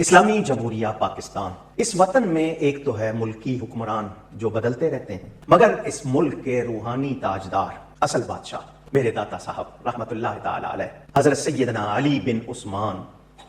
اسلامی جمہوریہ پاکستان اس وطن میں ایک تو ہے ملکی حکمران جو بدلتے رہتے ہیں، مگر اس ملک کے روحانی تاجدار اصل بادشاہ میرے داتا صاحب رحمت اللہ تعالی علیہ حضرت سیدنا علی بن عثمان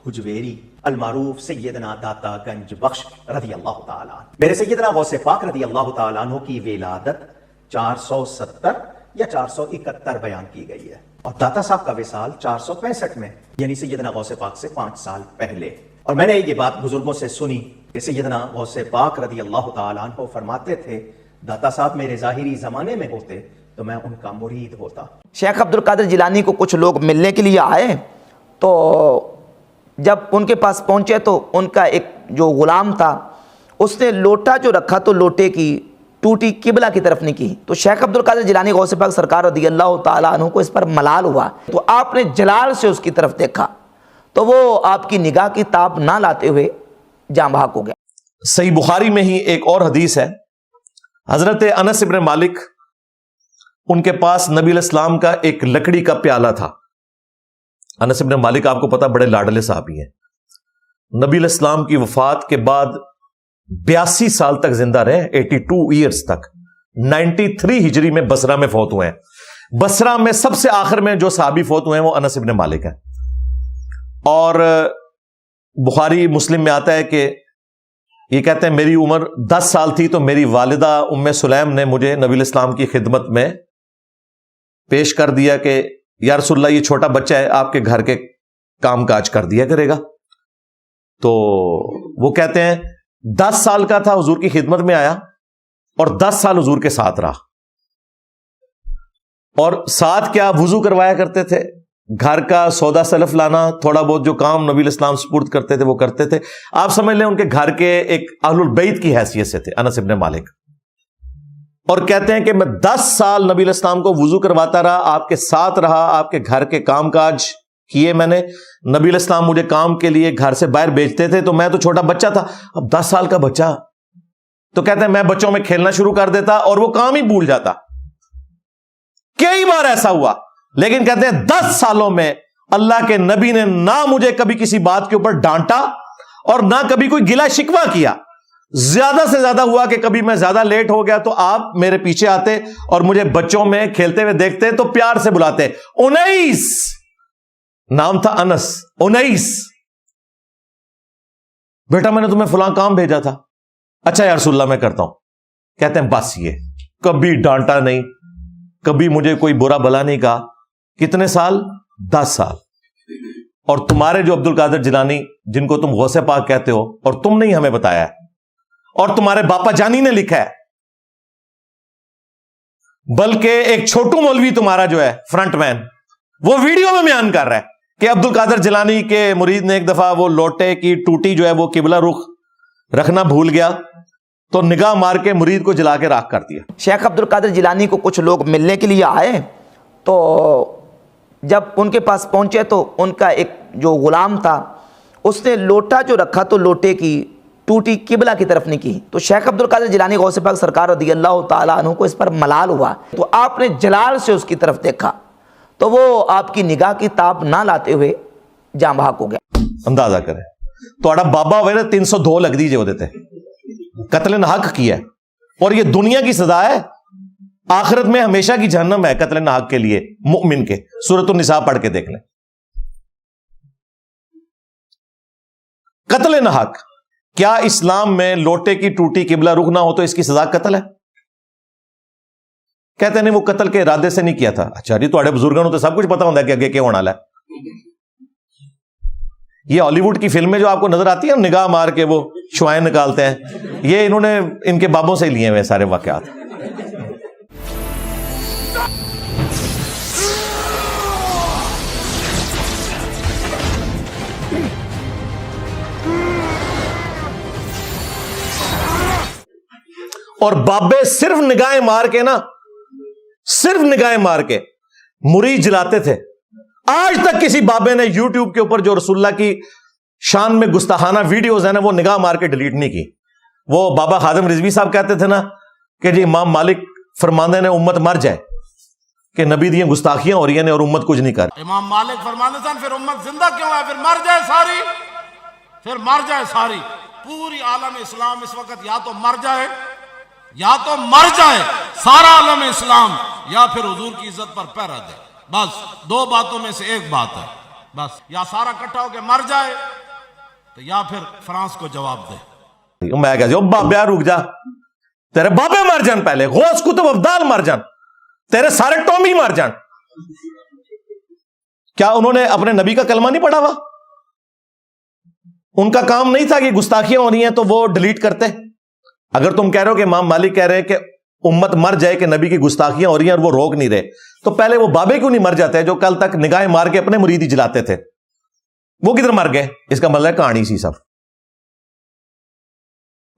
حجویری المعروف سیدنا داتا گنج بخش رضی اللہ تعالی عنہ، میرے سیدنا غوث پاک رضی اللہ تعالی عنہ کی ولادت 470 یا 471 بیان کی گئی ہے، اور داتا صاحب کا وصال 465 میں، یعنی سیدنا غوث پاک سے 5 سال پہلے۔ اور میں نے یہ بات بزرگوں سے سنی کہ سیدنا غوث پاک رضی اللہ تعالیٰ عنہ فرماتے تھے داتا صاحب میرے ظاہری زمانے میں ہوتے تو میں ان کا مرید ہوتا۔ شیخ عبد القادر جیلانی کو کچھ لوگ ملنے کے لیے آئے تو جب ان کے پاس پہنچے تو ان کا ایک جو غلام تھا اس نے لوٹا جو رکھا تو لوٹے کی ٹوٹی قبلہ کی طرف نہیں کی، تو شیخ عبد القادر جیلانی غوث پاک سرکار رضی اللہ تعالیٰ عنہ کو اس پر ملال ہوا، تو آپ نے جلال سے اس کی طرف دیکھا تو وہ آپ کی نگاہ کی تاب نہ لاتے ہوئے جاں بحق ہو گیا۔ صحیح بخاری میں ہی ایک اور حدیث ہے، حضرت انس بن مالک ان کے پاس نبی علیہ السلام کا ایک لکڑی کا پیالہ تھا۔ انس بن مالک آپ کو پتا بڑے لاڈلے صحابی ہیں، نبی علیہ السلام کی وفات کے بعد 82 سال تک زندہ رہے، 82 ایئرز تک، 93 ہجری میں بصرہ میں فوت ہوئے ہیں۔ بصرہ میں سب سے آخر میں جو صحابی فوت ہوئے ہیں وہ انس بن مالک ہیں، اور بخاری مسلم میں آتا ہے کہ یہ کہتے ہیں میری عمر 10 سال تھی تو میری والدہ ام سلیم نے مجھے نبی علیہ السلام کی خدمت میں پیش کر دیا کہ یا رسول اللہ یہ چھوٹا بچہ ہے آپ کے گھر کے کام کاج کر دیا کرے گا۔ تو وہ کہتے ہیں 10 سال کا تھا حضور کی خدمت میں آیا اور 10 سال حضور کے ساتھ رہا، اور ساتھ کیا وضو کروایا کرتے تھے، گھر کا سودا سلف لانا، تھوڑا بہت جو کام نبی علیہ السلام سپرد کرتے تھے وہ کرتے تھے۔ آپ سمجھ لیں ان کے گھر کے ایک اہل البیت کی حیثیت سے تھے انس بن مالک، اور کہتے ہیں کہ میں 10 سال نبی علیہ السلام کو وضو کرواتا رہا، آپ کے ساتھ رہا، آپ کے گھر کے کام کاج کیے میں نے، نبی علیہ السلام مجھے کام کے لیے گھر سے باہر بھیجتے تھے تو میں تو چھوٹا بچہ تھا، اب 10 سال کا بچہ، تو کہتے ہیں میں بچوں میں کھیلنا شروع کر دیتا اور وہ کام ہی بھول جاتا۔ کئی بار ایسا ہوا، لیکن کہتے ہیں 10 سالوں میں اللہ کے نبی نے نہ مجھے کبھی کسی بات کے اوپر ڈانٹا اور نہ کبھی کوئی گلا شکوہ کیا۔ زیادہ سے زیادہ ہوا کہ کبھی میں زیادہ لیٹ ہو گیا تو آپ میرے پیچھے آتے اور مجھے بچوں میں کھیلتے ہوئے دیکھتے تو پیار سے بلاتے، 19 نام تھا انس، 19 بیٹا میں نے تمہیں فلاں کام بھیجا تھا، اچھا یا رسول اللہ میں کرتا ہوں۔ کہتے ہیں بس یہ کبھی ڈانٹا نہیں، کبھی مجھے کوئی برا بلا نہیں کہا۔ کتنے سال؟ 10 سال۔ اور تمہارے جو عبد القادر جیلانی جن کو تم غوث پاک کہتے ہو، اور تم نے ہی ہمیں بتایا ہے، اور تمہارے باپا جانی نے لکھا ہے، بلکہ ایک چھوٹو مولوی تمہارا جو ہے فرنٹ مین وہ ویڈیو میں بیان کر رہا ہے کہ عبد القادر جیلانی کے مرید نے ایک دفعہ وہ لوٹے کی ٹوٹی جو ہے وہ قبلہ رخ رکھنا بھول گیا تو نگاہ مار کے مرید کو جلا کے راکھ کر دیا۔ شیخ عبد القادر جیلانی کو کچھ لوگ ملنے کے لیے آئے تو جب ان کے پاس پہنچے تو ان کا ایک جو غلام تھا اس نے لوٹا جو رکھا تو لوٹے کی ٹوٹی قبلہ کی طرف نہیں کی، تو شیخ عبد القادر جیلانی غوث پاک سرکار رضی اللہ تعالیٰ عنہ کو اس پر ملال ہوا، تو آپ نے جلال سے اس کی طرف دیکھا تو وہ آپ کی نگاہ کی تاب نہ لاتے ہوئے جاں بحق ہو گیا۔ اندازہ کریں تو بابا ہوئے نا 302 لگ دیجئے ہوتے تھے، قتل ناحق کیا ہے، اور یہ دنیا کی سزا ہے، آخرت میں ہمیشہ کی جہنم ہے قتل ناحق کے لیے مؤمن کے۔ سورۃ النساء پڑھ کے دیکھ لیں۔ قتل ناحق، کیا اسلام میں لوٹے کی ٹوٹی قبلہ رخ نہ ہو تو اس کی سزا قتل ہے؟ کہتے نہیں وہ قتل کے ارادے سے نہیں کیا تھا۔ اچھا جی تھوڑے بزرگوں تو سب کچھ پتا ہوتا ہے کہ اگے کیا ہونے والا ہے۔ یہ ہالی ووڈ کی فلمیں جو آپ کو نظر آتی ہیں نگاہ مار کے وہ شوائیں نکالتے ہیں، یہ انہوں نے ان کے بابوں سے ہی لیے ہوئے سارے واقعات۔ اور بابے صرف نگاہیں مار کے نا، صرف نگاہیں مار کے مرید جلاتے تھے۔ آج تک کسی بابے نے یوٹیوب کے اوپر جو رسول اللہ کی شان میں گستاخانہ ویڈیوز ہیں نا وہ نگاہ مار کے ڈیلیٹ نہیں کی۔ وہ بابا خادم رضوی صاحب کہتے تھے نا کہ جی امام مالک فرماندے نے امت مر جائے کہ نبی دیاں گستاخیاں ہو رہی ہیں اور امت کچھ نہیں کر۔ امام مالک فرماندے سن پھر امت زندہ کیوں ہے، پھر مر جائے ساری، پھر مر جائے ساری پوری عالم اسلام اس وقت یا تو مر جائے سارا عالم اسلام، یا پھر حضور کی عزت پر پہرا دے. بس دو باتوں میں سے ایک بات ہے، بس یا سارا اکٹھا ہو کے مر جائے تو یا پھر فرانس کو جواب دے. میں کہا بابیا رک جا، تیرے بابے مر جان، پہلے غوث کتب ابدال مر جان، تیرے سارے ٹومی مر جان. کیا انہوں نے اپنے نبی کا کلمہ نہیں پڑھا ہوا؟ ان کا کام نہیں تھا کہ گستاخیاں ہو رہی ہیں تو وہ ڈیلیٹ کرتے؟ اگر تم کہہ رہے ہو کہ امام مالک کہہ رہے ہیں کہ امت مر جائے کہ نبی کی گستاخیاں ہو رہی ہیں اور وہ روک نہیں رہے، تو پہلے وہ بابے کیوں نہیں مر جاتے جو کل تک نگاہیں مار کے اپنے مرید ہی جلاتے تھے؟ وہ کدھر مر گئے؟ اس کا مطلب ہے کہانی سی سب.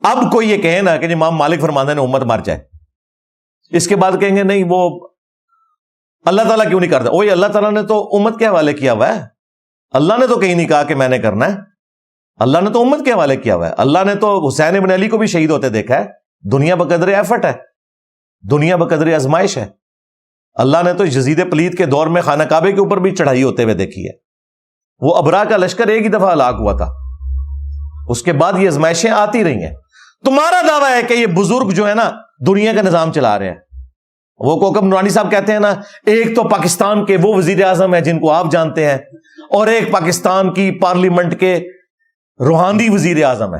اب کوئی یہ کہے نا کہ امام مالک فرماندے نے امت مر جائے، اس کے بعد کہیں گے نہیں وہ اللہ تعالیٰ کیوں نہیں کرتا؟ وہی اللہ تعالیٰ نے تو امت کے حوالے کیا ہوا ہے. اللہ نے تو کہیں نہیں کہا کہ میں نے کرنا ہے، اللہ نے تو امت کے حوالے کیا ہوا ہے. اللہ نے تو حسین ابن علی کو بھی شہید ہوتے دیکھا ہے. دنیا بقدر ایفٹ ہے، دنیا بقدر آزمائش ہے. اللہ نے تو یزید پلید کے دور میں خانہ کعبے کے اوپر بھی چڑھائی ہوتے ہوئے دیکھی ہے. وہ ابرا کا لشکر ایک ہی دفعہ ہلاک ہوا تھا، اس کے بعد یہ آزمائشیں آتی رہی ہیں. تمہارا دعویٰ ہے کہ یہ بزرگ جو ہے نا دنیا کا نظام چلا رہے ہیں. وہ کوکب نورانی صاحب کہتے ہیں نا، ایک تو پاکستان کے وہ وزیر اعظم ہیں جن کو آپ جانتے ہیں، اور ایک پاکستان کی پارلیمنٹ کے روحانی وزیر اعظم ہے.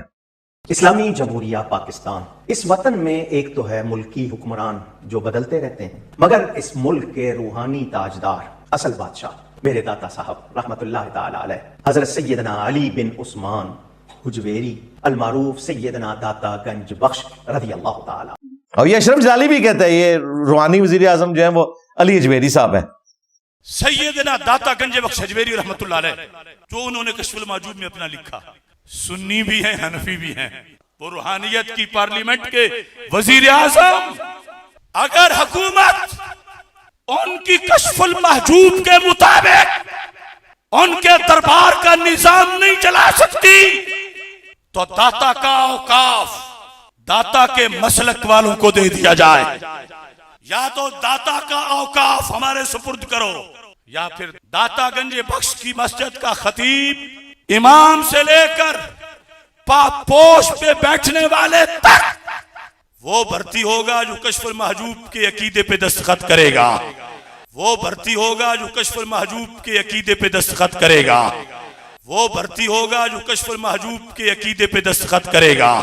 اسلامی جمہوریہ پاکستان، اس وطن میں ایک تو ہے ملکی حکمران جو بدلتے رہتے ہیں، مگر اس ملک کے روحانی تاجدار، اصل بادشاہ میرے داتا صاحب رحمت اللہ تعالی علیہ حضرت سیدنا علی بن عثمان حجویری المعروف سیدنا داتا گنج بخش رضی اللہ تعالی. اور یہ اشرف جلالی بھی کہتا ہے یہ روحانی وزیر اعظم جو ہیں وہ علی حجویری صاحب ہیں. سیدنا داتا گنج بخش حجویری رحمت اللہ علیہ، جو انہوں نے کشف المحجوب میں اپنا لکھا، سنی بھی ہیں حنفی بھی ہیں، وہ روحانیت کی پارلیمنٹ کے وزیر اعظم. اگر حکومت ان کی کشف المحجوب کے مطابق ان کے دربار کا نظام نہیں چلا سکتی تو داتا کا اوقاف داتا کے مسلک والوں کو دے دیا جائے. یا تو داتا کا اوقاف ہمارے سپرد کرو، یا پھر داتا گنج بخش کی مسجد کا خطیب امام سے لے کر پاپوش پہ بیٹھنے والے تک وہ بھرتی ہوگا جو کشف المحجوب کے عقیدے پہ دستخط کرے گا. وہ بھرتی ہوگا جو کشف المحجوب کے عقیدے پہ دستخط کرے گا. وہ بھرتی ہوگا جو کشف المحجوب کے عقیدے پہ دستخط کرے گا.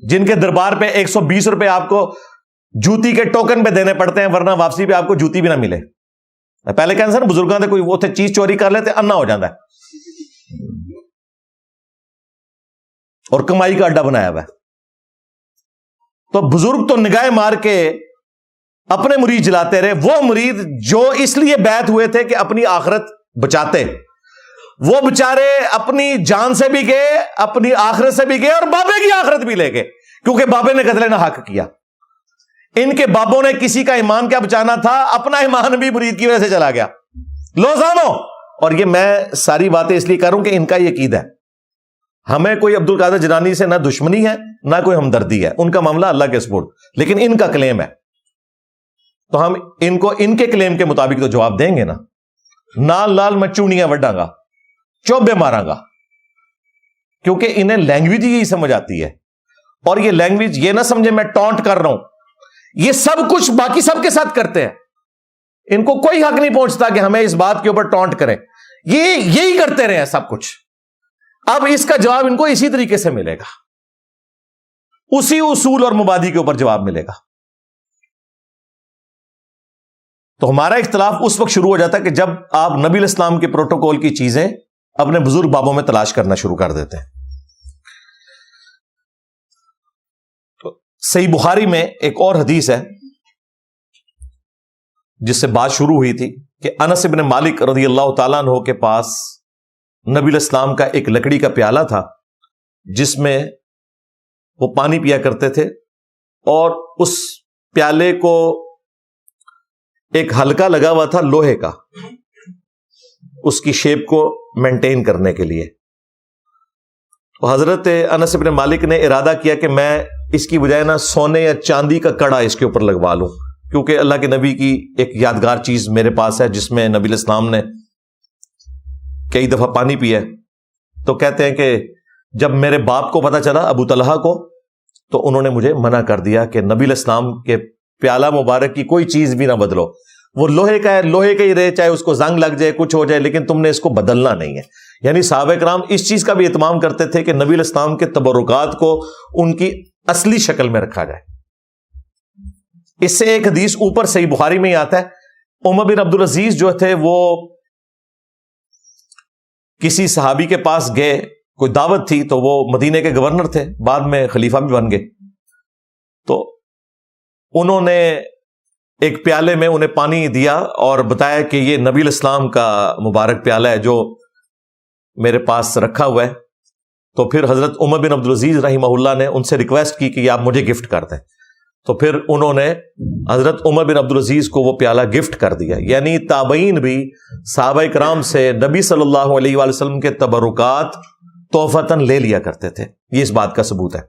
جن کے دربار پہ 120 روپے آپ کو جوتی کے ٹوکن پہ دینے پڑتے ہیں، ورنہ واپسی پہ آپ کو جوتی بھی نہ ملے. پہلے کہنے سر بزرگاں کوئی وہ تھے چیز چوری کر لیتے انا ہو جاتا ہے، اور کمائی کا اڈا بنایا ہوا ہے. تو بزرگ تو نگاہ مار کے اپنے مرید جلاتے رہے. وہ مرید جو اس لیے بیعت ہوئے تھے کہ اپنی آخرت بچاتے، وہ بچارے اپنی جان سے بھی گئے، اپنی آخرت سے بھی گئے، اور بابے کی آخرت بھی لے گئے، کیونکہ بابے نے قتل نہ حق کیا. ان کے بابوں نے کسی کا ایمان کیا بچانا تھا، اپنا ایمان بھی مرید کی وجہ سے چلا گیا. لوزانو. اور یہ میں ساری باتیں اس لیے کروں کہ ان کا یہ عقیدہ ہے. ہمیں کوئی عبد القادر جیلانی سے نہ دشمنی ہے نہ کوئی ہمدردی ہے، ان کا معاملہ اللہ کے سپرد، لیکن ان کا کلیم ہے تو ہم ان کو ان کے کلیم کے مطابق تو جواب دیں گے نا. نال لال میں چونیاں وڈاں گا، چوبے ماراں گا، کیونکہ انہیں لینگویج ہی یہی سمجھ آتی ہے. اور یہ لینگویج یہ نہ سمجھے میں ٹونٹ کر رہا ہوں، یہ سب کچھ باقی سب کے ساتھ کرتے ہیں. ان کو کوئی حق نہیں پہنچتا کہ ہمیں اس بات کے اوپر ٹونٹ کریں، یہی کرتے رہے ہیں سب کچھ. اب اس کا جواب ان کو اسی طریقے سے ملے گا، اسی اصول اور مبادی کے اوپر جواب ملے گا. تو ہمارا اختلاف اس وقت شروع ہو جاتا ہے کہ جب آپ نبی علیہ السلام کے پروٹوکول کی چیزیں اپنے بزرگ بابوں میں تلاش کرنا شروع کر دیتے ہیں. تو صحیح بخاری میں ایک اور حدیث ہے جس سے بات شروع ہوئی تھی کہ انس بن مالک رضی اللہ تعالیٰ عنہ کے پاس نبی علیہ السلام کا ایک لکڑی کا پیالہ تھا جس میں وہ پانی پیا کرتے تھے، اور اس پیالے کو ایک حلقہ لگا ہوا تھا لوہے کا، اس کی شیپ کو مینٹین کرنے کے لیے. تو حضرت انس بن مالک نے ارادہ کیا کہ میں اس کی بجائے نا سونے یا چاندی کا کڑا اس کے اوپر لگوا لوں، کیونکہ اللہ کے نبی کی ایک یادگار چیز میرے پاس ہے جس میں نبی علیہ السلام نے کئی دفعہ پانی پیا ہے. تو کہتے ہیں کہ جب میرے باپ کو پتا چلا ابو طلحہ کو, تو انہوں نے مجھے منع کر دیا کہ نبی علیہ السلام کے پیالہ مبارک کی کوئی چیز بھی نہ بدلو. وہ لوہے کا ہے, لوہے کا ہی رہے, چاہے اس کو زنگ لگ جائے کچھ ہو جائے, لیکن تم نے اس کو بدلنا نہیں ہے. یعنی صحابہ کرام اس چیز کا بھی اہتمام کرتے تھے کہ نبی علیہ السلام کے تبرکات کو ان کی اصلی شکل میں رکھا جائے. اس سے ایک حدیث اوپر صحیح بخاری میں ہی آتا ہے. عمر بن عبد العزیز جو تھے وہ کسی صحابی کے پاس گئے, کوئی دعوت تھی, تو وہ مدینے کے گورنر تھے, بعد میں خلیفہ بھی بن گئے. تو انہوں نے ایک پیالے میں انہیں پانی دیا اور بتایا کہ یہ نبی علیہ السلام کا مبارک پیالہ ہے جو میرے پاس رکھا ہوا ہے. تو پھر حضرت عمر بن عبد العزیز رحمہ اللہ نے ان سے ریکویسٹ کی کہ آپ مجھے گفٹ کر دیں. تو پھر انہوں نے حضرت عمر بن عبد العزیز کو وہ پیالہ گفٹ کر دیا. یعنی تابعین بھی صحابہ کرام سے نبی صلی اللہ علیہ وآلہ وسلم کے تبرکات تحفتاً لے لیا کرتے تھے. یہ اس بات کا ثبوت ہے.